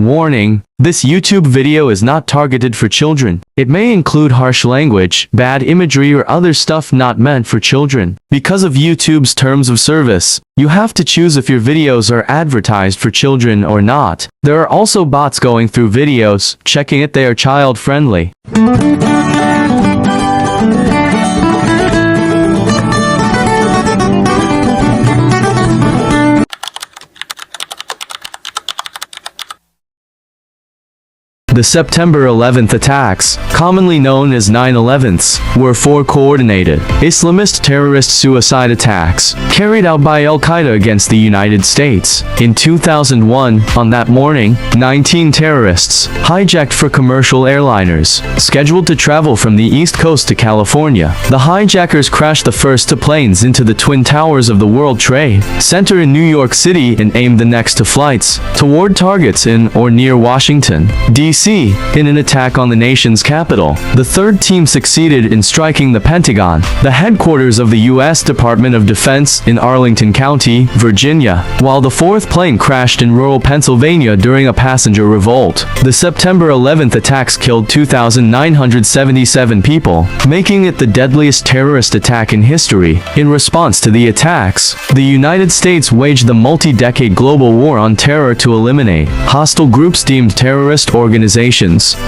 Warning: this YouTube video is not targeted for children. It may include harsh language, bad imagery, or other stuff not meant for children. Because of YouTube's terms of service, you have to choose if your videos are advertised for children or not. There are also bots going through videos, checking if they are child-friendly. The September 11th attacks, commonly known as 9/11s, were four coordinated, Islamist terrorist suicide attacks, carried out by Al-Qaeda against the United States. In 2001, on that morning, 19 terrorists, hijacked for commercial airliners, scheduled to travel from the East Coast to California. The hijackers crashed the first two planes into the Twin Towers of the World Trade Center in New York City and aimed the next two flights toward targets in or near Washington, D.C. in an attack on the nation's capital. The third team succeeded in striking the Pentagon, the headquarters of the U.S. Department of Defense in Arlington County, Virginia, while the fourth plane crashed in rural Pennsylvania during a passenger revolt. The September 11th attacks killed 2,977 people, making it the deadliest terrorist attack in history. In response to the attacks, the United States waged the multi-decade global war on terror to eliminate hostile groups deemed terrorist organizations,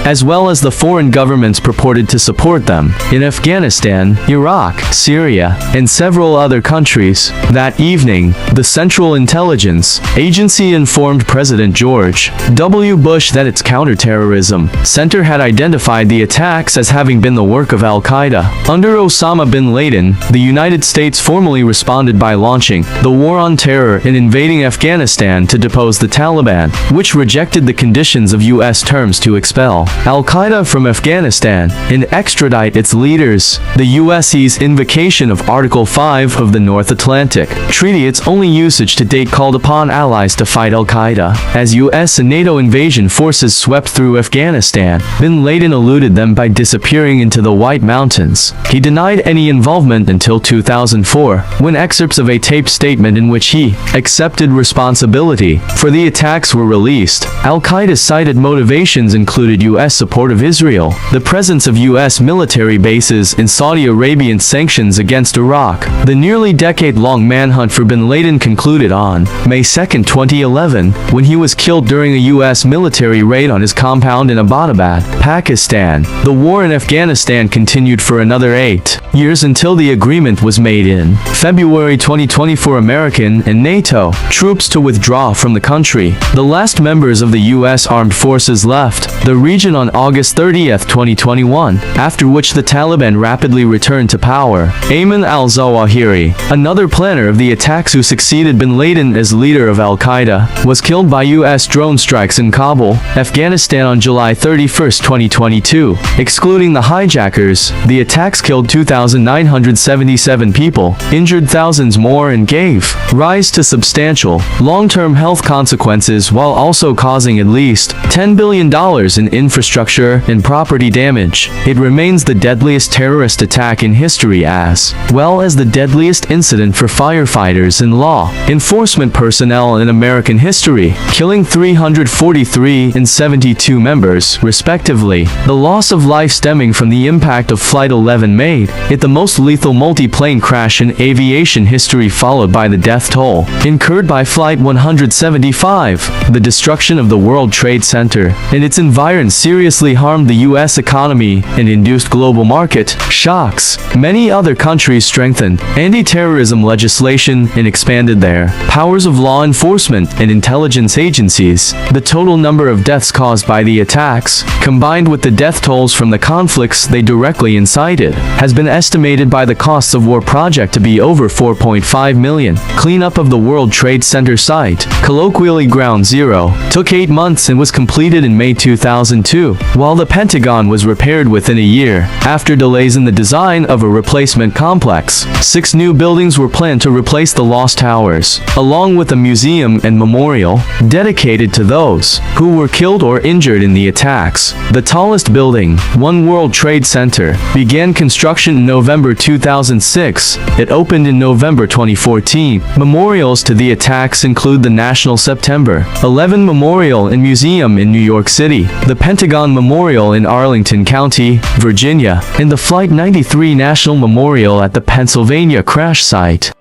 as well as the foreign governments purported to support them, in Afghanistan, Iraq, Syria, and several other countries. That evening, the Central Intelligence Agency informed President George W. Bush that its counterterrorism center had identified the attacks as having been the work of Al-Qaeda. Under Osama bin Laden, the United States formally responded by launching the War on Terror and invading Afghanistan to depose the Taliban, which rejected the conditions of U.S. terms to expel Al-Qaeda from Afghanistan and extradite its leaders. The US's invocation of Article 5 of the North Atlantic Treaty, its only usage to date, called upon allies to fight Al-Qaeda. As US and NATO invasion forces swept through Afghanistan, bin Laden eluded them by disappearing into the White Mountains. He denied any involvement until 2004, when excerpts of a taped statement in which he accepted responsibility for the attacks were released. Al-Qaeda cited motivations included U.S. support of Israel, the presence of U.S. military bases in Saudi Arabia, and sanctions against Iraq. The nearly decade-long manhunt for bin Laden concluded on May 2, 2011, when he was killed during a U.S. military raid on his compound in Abbottabad, Pakistan. The war in Afghanistan continued for another 8 years until the agreement was made in February 2020 for American and NATO troops to withdraw from the country. The last members of the U.S. Armed Forces left the region on August 30, 2021, after which the Taliban rapidly returned to power. Ayman al-Zawahiri, another planner of the attacks who succeeded bin Laden as leader of Al-Qaeda, was killed by U.S. drone strikes in Kabul, Afghanistan on July 31, 2022. Excluding the hijackers, the attacks killed 2,977 people, injured thousands more, and gave rise to substantial, long-term health consequences while also causing at least $10 billion in infrastructure and property damage. It remains the deadliest terrorist attack in history, as well as the deadliest incident for firefighters and law enforcement personnel in American history, killing 343 and 72 members, respectively. The loss of life stemming from the impact of Flight 11 made it the most lethal multi-plane crash in aviation history, followed by the death toll incurred by Flight 175. The destruction of the World Trade Center and its environs seriously harmed the U.S. economy and induced global market shocks. Many other countries strengthened anti-terrorism legislation and expanded their powers of law enforcement and intelligence agencies. The total number of deaths caused by the attacks, combined with the death tolls from the conflicts they directly incited, has been estimated by the Costs of War Project to be over $4.5 million. Cleanup of the World Trade Center site, colloquially Ground Zero, took 8 months and was completed in May 2002, while the Pentagon was repaired within a year. After delays in the design of a replacement complex, 6 new buildings were planned to replace the lost towers, along with a museum and memorial dedicated to those who were killed or injured in the attacks. The tallest building, One World Trade Center, began construction in November 2006. It opened in November 2014. Memorials to the attacks include the National September 11 Memorial and Museum in New York City, the Pentagon Memorial in Arlington County, Virginia, and the Flight 93 National Memorial at the Pennsylvania crash site.